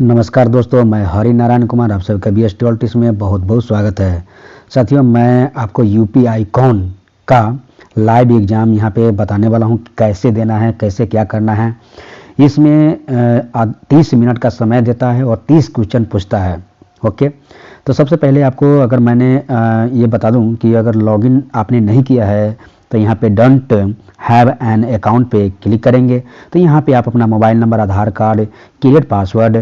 नमस्कार दोस्तों, मैं हरि नारायण कुमार, आप सबका BST ऑल टिप्स में बहुत बहुत स्वागत है। साथियों, मैं आपको यूपी कॉन का लाइव एग्ज़ाम यहाँ पे बताने वाला हूँ, कैसे देना है, कैसे क्या करना है। इसमें 30 मिनट का समय देता है और 30 क्वेश्चन पूछता है। ओके, तो सबसे पहले आपको अगर मैंने ये बता दूँ कि अगर लॉगिन आपने नहीं किया है तो यहाँ पे डोंट हैव एन अकाउंट पे क्लिक करेंगे तो यहाँ पे आप अपना mobile number, Aadhaar card, create password,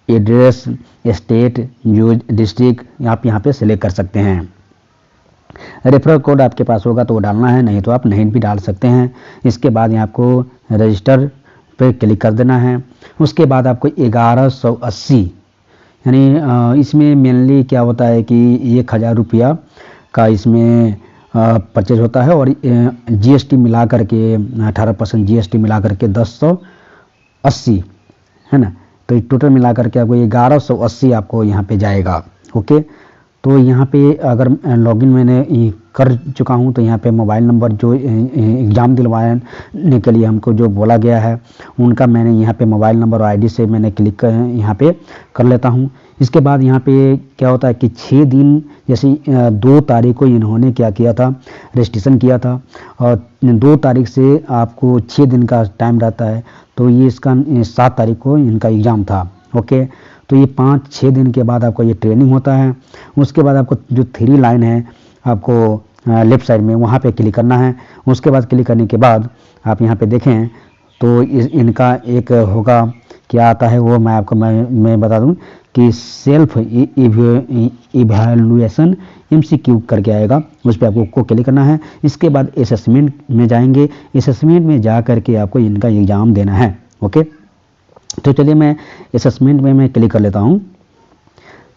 address, state, जो डिस्ट्रिक्ट आप यहाँ पे सिलेक्ट कर सकते हैं। रेफरल कोड आपके पास होगा तो वो डालना है, नहीं तो आप नहीं भी डाल सकते हैं। इसके बाद यहाँ आपको रजिस्टर पे क्लिक कर देना है। उसके बाद आपको 1180 यानी इसमें मेनली क्या होता है कि 1000 रुपया का इसमें परचेज होता है और GST मिला करके 18% GST मिला करके 1080 है ना। तो टोटल मिला करके आपको 1180 आपको यहाँ पे जाएगा। ओके, तो यहाँ पे अगर लॉगिन मैंने कर चुका हूँ तो यहाँ पे मोबाइल नंबर जो एग्ज़ाम दिलवाने के लिए हमको जो बोला गया है उनका मैंने यहाँ पे मोबाइल नंबर और ID से मैंने क्लिक यहाँ पे कर लेता हूँ। इसके बाद यहाँ पे क्या होता है कि 6 दिन, जैसे 2 तारीख को इन्होंने क्या किया था, रजिस्ट्रेशन किया था और 2 तारीख से आपको 6 दिन का टाइम रहता है। तो ये इसका 7 तारीख को इनका एग्ज़ाम था। ओके, तो ये 5-6 दिन के बाद आपको ये ट्रेनिंग होता है। उसके बाद आपको जो 3 लाइन है आपको लेफ़्ट साइड में वहाँ पे क्लिक करना है। उसके बाद क्लिक करने के बाद आप यहाँ पे देखें तो इनका एक होगा, क्या आता है वो मैं आपको मैं बता दूं कि सेल्फ इवैल्यूएशन MCQ करके आएगा, उस पर आपको क्लिक करना है। इसके बाद असेसमेंट में जाएंगे, असेसमेंट में जा करके आपको इनका एग्ज़ाम देना है। ओके, तो चलिए मैं असेसमेंट में मैं क्लिक कर लेता हूँ।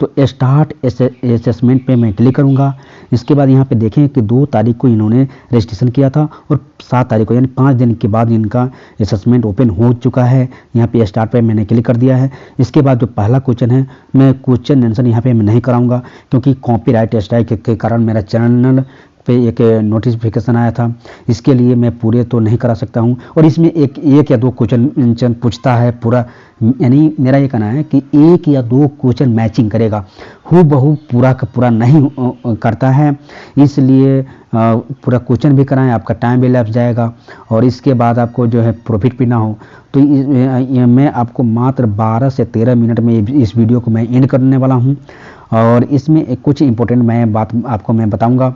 तो स्टार्ट असेसमेंट पे मैं क्लिक करूँगा। इसके बाद यहाँ पे देखें कि 2 तारीख को इन्होंने रजिस्ट्रेशन किया था और 7 तारीख को यानी 5 दिन के बाद इनका असेसमेंट ओपन हो चुका है। यहाँ पे स्टार्ट पे मैंने क्लिक कर दिया है। इसके बाद जो पहला क्वेश्चन है, मैं क्वेश्चन आंसर यहाँ पे मैं नहीं कराऊंगा क्योंकि कॉपीराइट स्ट्राइक के कारण मेरा चैनल पे एक नोटिफिकेशन आया था, इसके लिए मैं पूरे तो नहीं करा सकता हूँ। और इसमें एक या 2 क्वेश्चन पूछता है पूरा, यानी मेरा ये कहना है कि 1 या 2 क्वेश्चन मैचिंग करेगा, हूबहू पूरा का पूरा नहीं करता है। इसलिए पूरा क्वेश्चन भी कराएं, आपका टाइम भी लग जाएगा और इसके बाद आपको जो है प्रॉफिट भी ना हो। तो मैं आपको मात्र 12 से 13 मिनट में इस वीडियो को मैं एंड करने वाला हूँ और इसमें कुछ इंपॉर्टेंट मैं बात आपको मैं बताऊँगा।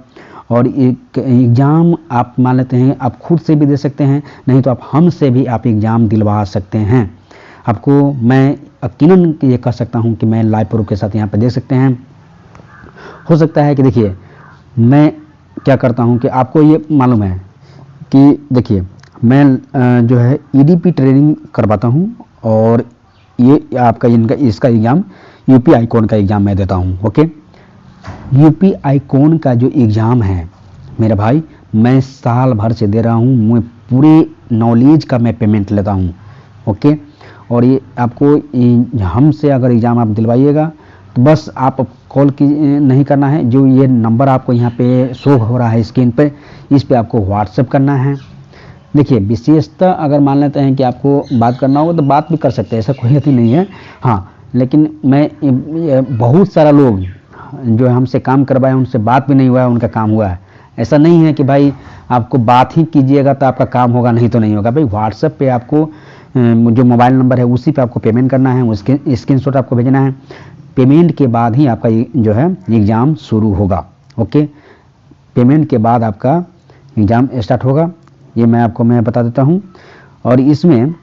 और एक एग्ज़ाम आप मान लेते हैं आप खुद से भी दे सकते हैं, नहीं तो आप हमसे भी आप एग्ज़ाम दिलवा सकते हैं। आपको मैं यकीनन ये कह सकता हूँ कि मैं लाइव प्रूफ के साथ यहाँ पे देख सकते हैं। हो सकता है कि देखिए मैं क्या करता हूँ कि आपको ये मालूम है कि देखिए मैं जो है EDP ट्रेनिंग करवाता हूँ और ये आपका इसका एग्ज़ाम UPI कॉन का एग्ज़ाम मैं देता हूँ। ओके, UPI कॉन का जो एग्ज़ाम है मेरा भाई, मैं साल भर से दे रहा हूँ, मैं पूरे नॉलेज का मैं पेमेंट लेता हूँ। ओके, और ये आपको हमसे अगर एग्ज़ाम आप दिलवाइएगा तो बस आप कॉल की नहीं करना है, जो ये नंबर आपको यहाँ पे शो हो रहा है स्क्रीन पे, इस पे आपको व्हाट्सएप करना है। देखिए विशेषतः अगर मान लेते हैं कि आपको बात करना होगा तो बात भी कर सकते हैं, ऐसा कोई अति नहीं है। हाँ, लेकिन मैं बहुत सारा लोग जो हमसे काम करवाए उनसे बात भी नहीं हुआ है, उनका काम हुआ है। ऐसा नहीं है कि भाई आपको बात ही कीजिएगा तो आपका काम होगा, नहीं तो नहीं होगा। भाई व्हाट्सएप पे आपको जो मोबाइल नंबर है उसी पे आपको पेमेंट करना है, उसके स्क्रीनशॉट आपको भेजना है। पेमेंट के बाद ही आपका जो है एग्ज़ाम शुरू होगा। ओके, पेमेंट के बाद आपका एग्ज़ाम स्टार्ट होगा, ये मैं बता देता हूँ। और इसमें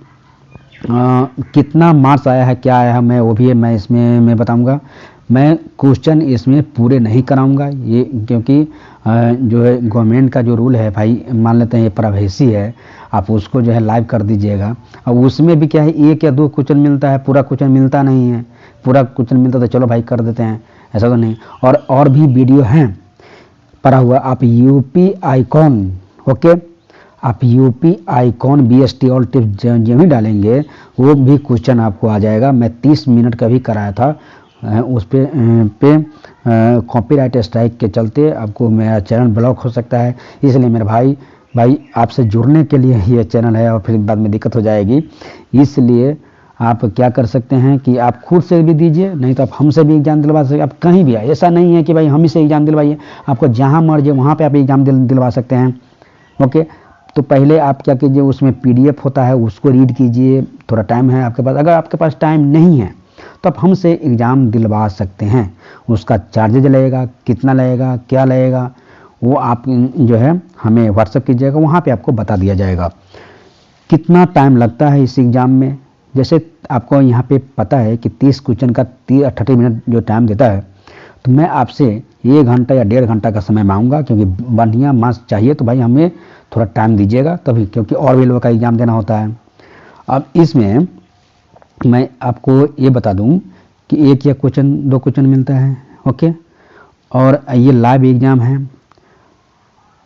कितना मार्क्स आया है, क्या आया है, मैं वो भी मैं इसमें मैं बताऊँगा। मैं क्वेश्चन इसमें पूरे नहीं कराऊंगा ये, क्योंकि जो है गवर्नमेंट का जो रूल है भाई, मान लेते हैं ये प्राइवेसी है, आप उसको जो है लाइव कर दीजिएगा। और उसमें भी क्या है 1 या 2 क्वेश्चन मिलता है, पूरा क्वेश्चन मिलता नहीं है। पूरा क्वेश्चन मिलता तो चलो भाई कर देते हैं, ऐसा तो नहीं। और भी वीडियो हैं पड़ा हुआ, आप UPI कॉन, ओके, आप UPI कॉन BST ऑल टिप्स जो भी डालेंगे वो भी क्वेश्चन आपको आ जाएगा। मैं 30 मिनट का भी कराया था, उस पे कॉपीराइट स्ट्राइक के चलते आपको मेरा चैनल ब्लॉक हो सकता है। इसलिए मेरे भाई आपसे जुड़ने के लिए ये चैनल है और फिर बाद में दिक्कत हो जाएगी। इसलिए आप क्या कर सकते हैं कि आप खुद से भी दीजिए, नहीं तो आप हमसे भी एग्जाम दिलवा सकते हैं। आप कहीं भी आए, ऐसा नहीं है कि भाई हम ही से एग्जाम दिलवाइए, आपको जहाँ मर्जी वहाँ पे आप एग्जाम दिलवा सकते हैं। ओके, तो पहले आप क्या कीजिए, उसमें PDF होता है उसको रीड कीजिए, थोड़ा टाइम है आपके पास। अगर आपके पास टाइम नहीं है तो आप हमसे एग्ज़ाम दिलवा सकते हैं। उसका चार्जेज लगेगा, कितना लगेगा, क्या लगेगा, वो आप जो है हमें व्हाट्सएप कीजिएगा, वहाँ पे आपको बता दिया जाएगा कितना टाइम लगता है इस एग्ज़ाम में। जैसे आपको यहाँ पे पता है कि 30 क्वेश्चन का 30 मिनट जो टाइम देता है, तो मैं आपसे 1 घंटा या 1.5 घंटा का समय मांगूंगा, क्योंकि बढ़िया मार्क्स चाहिए तो भाई हमें थोड़ा टाइम दीजिएगा तभी, क्योंकि और भी लोगों का एग्ज़ाम देना होता है। अब इसमें मैं आपको ये बता दूं कि 1 या क्वेश्चन 2 क्वेश्चन मिलता है। ओके, और ये लाइव एग्ज़ाम है।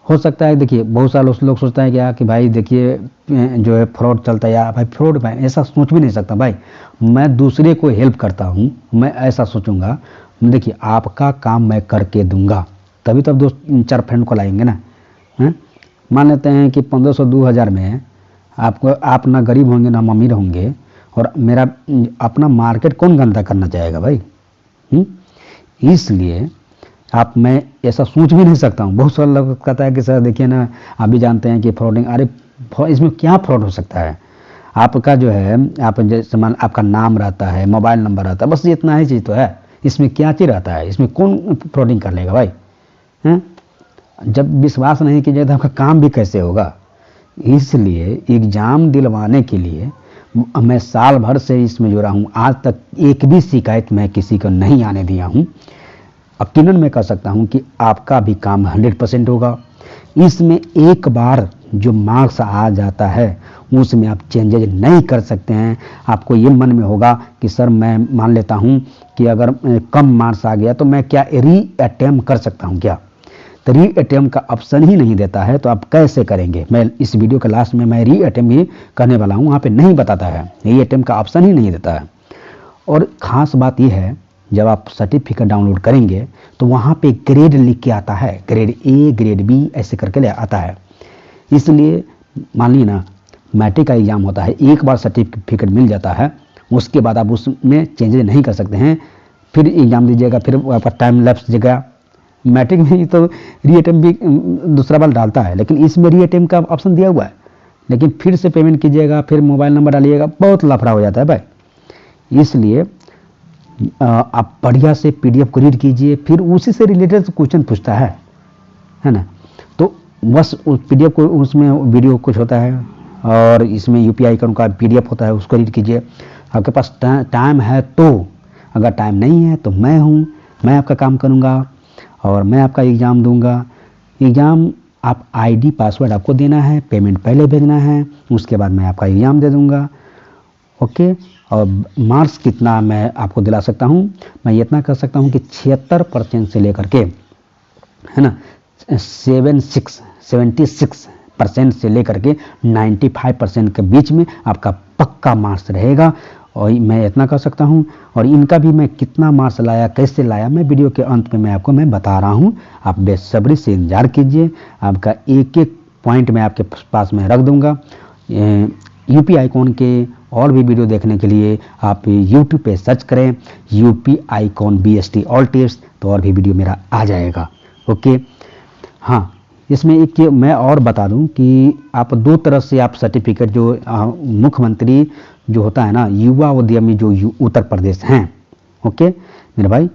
हो सकता है, देखिए बहुत सारे लोग सोचता है क्या कि भाई देखिए जो है फ्रॉड चलता है, या भाई फ्रॉड, भाई ऐसा सोच भी नहीं सकता। भाई मैं दूसरे को हेल्प करता हूँ, मैं ऐसा सोचूंगा, देखिए आपका काम मैं करके दूंगा, तभी तो अब 2-4 फ्रेंड को लाएंगे ना। हैं, मान लेते हैं कि 1500 2000 में आपको, आप ना गरीब होंगे ना अमीर होंगे, और मेरा अपना मार्केट कौन गंदा करना चाहेगा भाई। इसलिए आप, मैं ऐसा सोच भी नहीं सकता हूँ। बहुत सारा लोग कहता है कि सर देखिए ना, आप भी जानते हैं कि फ्रॉडिंग, अरे इसमें क्या फ्रॉड हो सकता है। आपका जो है, आप जैसे मान आपका नाम रहता है, मोबाइल नंबर रहता है, बस इतना ही चीज़ तो है। इसमें क्या चीज़ रहता है, इसमें कौन फ्रॉडिंग कर लेगा भाई। हैं, जब विश्वास नहीं कीजिए तो आपका काम भी कैसे होगा। इसलिए एग्ज़ाम दिलवाने के लिए मैं साल भर से इसमें जुड़ा हूँ, आज तक एक भी शिकायत मैं किसी को नहीं आने दिया हूँ। यकीनन मैं कह सकता हूँ कि आपका भी काम 100% होगा। इसमें एक बार जो मार्क्स आ जाता है उसमें आप चेंजेज नहीं कर सकते हैं। आपको ये मन में होगा कि सर मैं मान लेता हूँ कि अगर कम मार्क्स आ गया तो मैं क्या री अटेम्प्ट कर सकता हूँ क्या, तो री अटेम्प्ट का ऑप्शन ही नहीं देता है, तो आप कैसे करेंगे। मैं इस वीडियो के लास्ट में मैं री अटेम्प्ट ही करने वाला हूँ, वहाँ पे नहीं बताता है, री अटेम्प्ट का ऑप्शन ही नहीं देता है। और ख़ास बात यह है, जब आप सर्टिफिकेट डाउनलोड करेंगे तो वहाँ पे ग्रेड लिख के आता है, ग्रेड A ग्रेड B ऐसे करके आता है। इसलिए मान लीजिए ना मैट्रिक का एग्ज़ाम होता है, एक बार सर्टिफिकेट मिल जाता है, उसके बाद आप उसमें चेंजेस नहीं कर सकते हैं। फिर एग्ज़ाम दीजिएगा, फिर आपका टाइम लैप्स जगह। मैट्रिक में तो री अटेम्प्ट भी दूसरा बार डालता है, लेकिन इसमें री अटेम्प्ट का ऑप्शन दिया हुआ है, लेकिन फिर से पेमेंट कीजिएगा, फिर मोबाइल नंबर डालिएगा, बहुत लफड़ा हो जाता है भाई। इसलिए आप बढ़िया से PDF को रीड कीजिए, फिर उसी से रिलेटेड क्वेश्चन पूछता है ना। तो बस उस PDF को, उसमें वीडियो कुछ होता है और इसमें UPI आइकन का PDF होता है, उसको रीड कीजिए। आपके पास टाइम है तो, अगर टाइम नहीं है तो मैं हूँ, मैं आपका काम करूँगा और मैं आपका एग्ज़ाम दूंगा। एग्ज़ाम आप ID पासवर्ड आपको देना है, पेमेंट पहले भेजना है, उसके बाद मैं आपका एग्ज़ाम दे दूंगा। ओके, और मार्क्स कितना मैं आपको दिला सकता हूँ, मैं इतना कर सकता हूँ कि 76% से लेकर के, है ना, 76% से लेकर के 95% के बीच में आपका पक्का मार्क्स रहेगा। और मैं इतना कर सकता हूँ, और इनका भी मैं कितना मार्क्स लाया, कैसे लाया, मैं वीडियो के अंत में मैं आपको बता रहा हूँ। आप बेसब्री से इंतजार कीजिए, आपका एक एक पॉइंट मैं आपके पास में रख दूँगा। UPI आइकॉन के और भी वीडियो देखने के लिए आप YouTube पे सर्च करें UPI icon BST all tips, तो और भी वीडियो मेरा आ जाएगा। ओके, हाँ, इसमें एक मैं और बता दूं कि आप 2 तरह से आप सर्टिफिकेट, जो मुख्यमंत्री जो होता है ना, युवा उद्यमी जो उत्तर प्रदेश हैं, ओके मेरे भाई,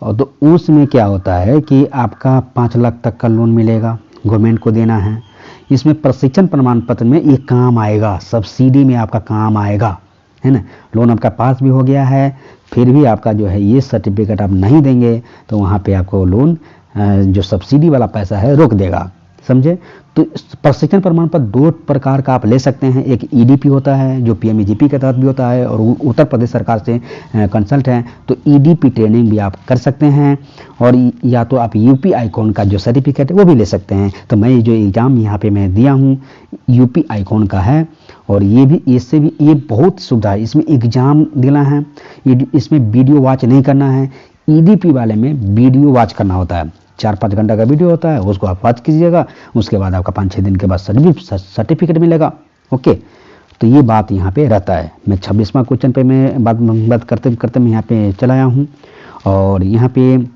और तो उसमें क्या होता है कि आपका 5 लाख तक का लोन मिलेगा, गवर्नमेंट को देना है। इसमें प्रशिक्षण प्रमाण पत्र में ये काम आएगा, सब्सिडी में आपका काम आएगा, है ना। लोन आपका पास भी हो गया है, फिर भी आपका जो है ये सर्टिफिकेट आप नहीं देंगे तो वहाँ पे आपको लोन जो सब्सिडी वाला पैसा है रोक देगा, समझे। तो प्रशिक्षण प्रमाण पत्र 2 प्रकार का आप ले सकते हैं। एक EDP होता है जो PMEGP के तहत भी होता है, और उत्तर प्रदेश सरकार से कंसल्ट है, तो EDP ट्रेनिंग भी आप कर सकते हैं, और या तो आप UPI आइकॉन का जो सर्टिफिकेट है वो भी ले सकते हैं। तो मैं जो एग्ज़ाम यहाँ पे मैं दिया हूँ UPI आइकॉन का है, और ये भी, इससे भी ये बहुत सुविधा है। इसमें एग्ज़ाम देना है, इसमें वीडियो वॉच नहीं करना है। EDP वाले में वीडियो वॉच करना होता है, 4-5 घंटा का वीडियो होता है, उसको आप वॉच कीजिएगा, उसके बाद आपका 5-6 दिन के बाद सर्टिफिकेट मिलेगा। ओके, तो ये बात यहाँ पे रहता है। मैं 26वां क्वेश्चन पे मैं बात करते करते मैं यहाँ पे चला आया हूँ। और यहाँ पे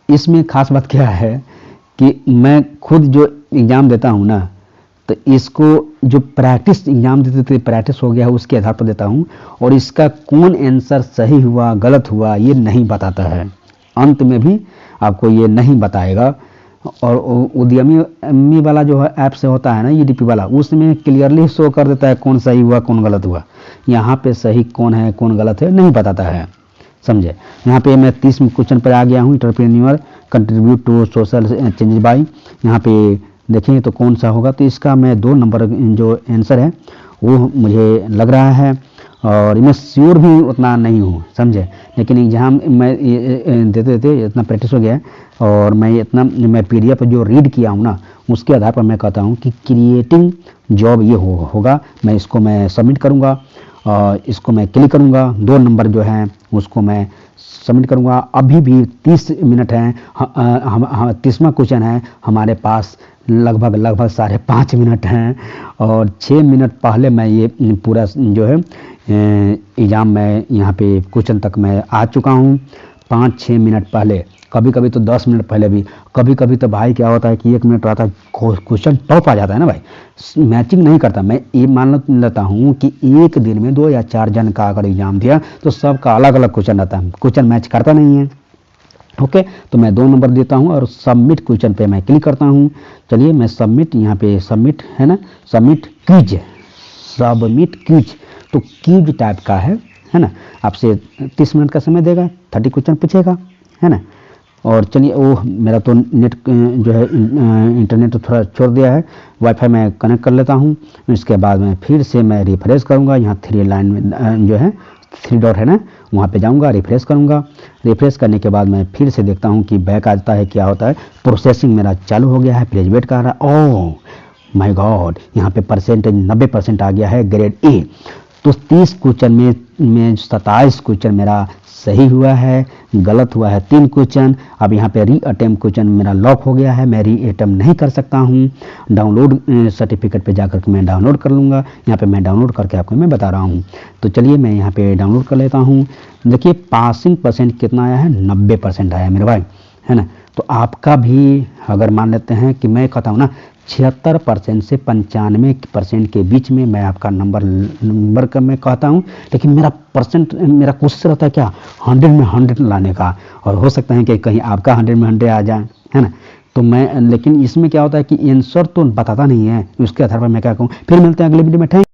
इसमें खास बात क्या है कि मैं खुद जो एग्ज़ाम देता हूँ ना, तो इसको जो प्रैक्टिस एग्जाम देते थे प्रैक्टिस हो गया है उसके आधार पर देता हूँ, और इसका कौन आंसर सही हुआ गलत हुआ ये नहीं बताता है, अंत में भी आपको ये नहीं बताएगा। और उद्यमी वाला जो है ऐप से होता है ना ईडीपी वाला, उसमें क्लियरली शो कर देता है कौन सही हुआ कौन गलत हुआ। यहाँ पे सही कौन है कौन गलत है नहीं बताता है, समझे। यहाँ पे मैं 30 क्वेश्चन पर आ गया हूँ। Entrepreneur contribute to social change bye, यहाँ पे देखेंगे तो कौन सा होगा, तो इसका मैं 2 नंबर जो आंसर है वो मुझे लग रहा है, और मैं श्योर भी उतना नहीं हूँ, समझे। लेकिन एग्जाम मैं देते देते इतना प्रैक्टिस हो गया है, और मैं पीडीएफ जो रीड किया हूँ ना उसके आधार पर मैं कहता हूँ कि क्रिएटिंग जॉब ये होगा। मैं इसको मैं सबमिट करूँगा, और इसको मैं क्लिक करूँगा, 2 नंबर जो हैं उसको मैं सबमिट करूँगा। अभी भी 30 मिनट हैं, 30वां क्वेश्चन है, हमारे पास लगभग 5.5 मिनट हैं, और 6 मिनट पहले मैं ये पूरा जो है एग्ज़ाम में यहाँ पे क्वेश्चन तक मैं आ चुका हूँ। 5-6 मिनट पहले, कभी कभी तो 10 मिनट पहले भी, कभी कभी तो भाई क्या होता है कि 1 मिनट रहता है क्वेश्चन टॉप आ जाता है ना भाई, मैचिंग नहीं करता। मैं ये मान लेता हूँ कि एक दिन में 2 या 4 जन का अगर एग्जाम दिया तो सबका अलग अलग क्वेश्चन रहता है, क्वेश्चन मैच करता नहीं है। ओके, तो मैं 2 नंबर देता हूँ और सबमिट क्वेश्चन पे मैं क्लिक करता हूँ। चलिए मैं सबमिट, यहाँ पे सबमिट है ना, सबमिट क्विज, तो क्विज टाइप का है ना। आपसे 30 मिनट का समय देगा, 30 क्वेश्चन पूछेगा, है ना। और चलिए मेरा तो नेट जो है इंटरनेट तो थोड़ा छोड़ दिया है, वाईफाई मैं कनेक्ट कर लेता हूँ। इसके बाद में फिर से मैं रिफ्रेश करूँगा, यहाँ 3 लाइन में जो है 3 डॉट है ना, वहाँ पे जाऊँगा, रिफ्रेश करूँगा। रिफ्रेश करने के बाद मैं फिर से देखता हूँ कि बैक आ जाता है, क्या होता है, प्रोसेसिंग मेरा चालू हो गया है, प्लीज वेट कर रहा है। ओह माय गॉड, यहाँ पे परसेंटेज 90% आ गया है, ग्रेड ए। तो 30 क्वेश्चन में 27 क्वेश्चन मेरा सही हुआ है, गलत हुआ है 3 क्वेश्चन। अब यहाँ पे री अटेम्प्ट क्वेश्चन मेरा लॉक हो गया है, मैं री अटेम्प्ट नहीं कर सकता हूँ। डाउनलोड सर्टिफिकेट पे जाकर के मैं डाउनलोड कर लूँगा, यहाँ पे मैं डाउनलोड करके आपको मैं बता रहा हूँ। तो चलिए मैं यहाँ पे डाउनलोड कर लेता हूँ। देखिए पासिंग परसेंट कितना आया है, 90% आया मेरे भाई, है ना। तो आपका भी अगर मान लेते हैं कि मैं कहता हूँ ना 76% से 95% के बीच में मैं आपका नंबर का मैं कहता हूँ, लेकिन मेरा कोशिश रहता है क्या 100 में 100 लाने का, और हो सकता है कि कहीं आपका 100 में 100 आ जाए, है ना। तो मैं, लेकिन इसमें क्या होता है कि आंसर तो बताता नहीं है, उसके आधार पर मैं क्या कहूँ। फिर मिलते हैं अगले वीडियो में।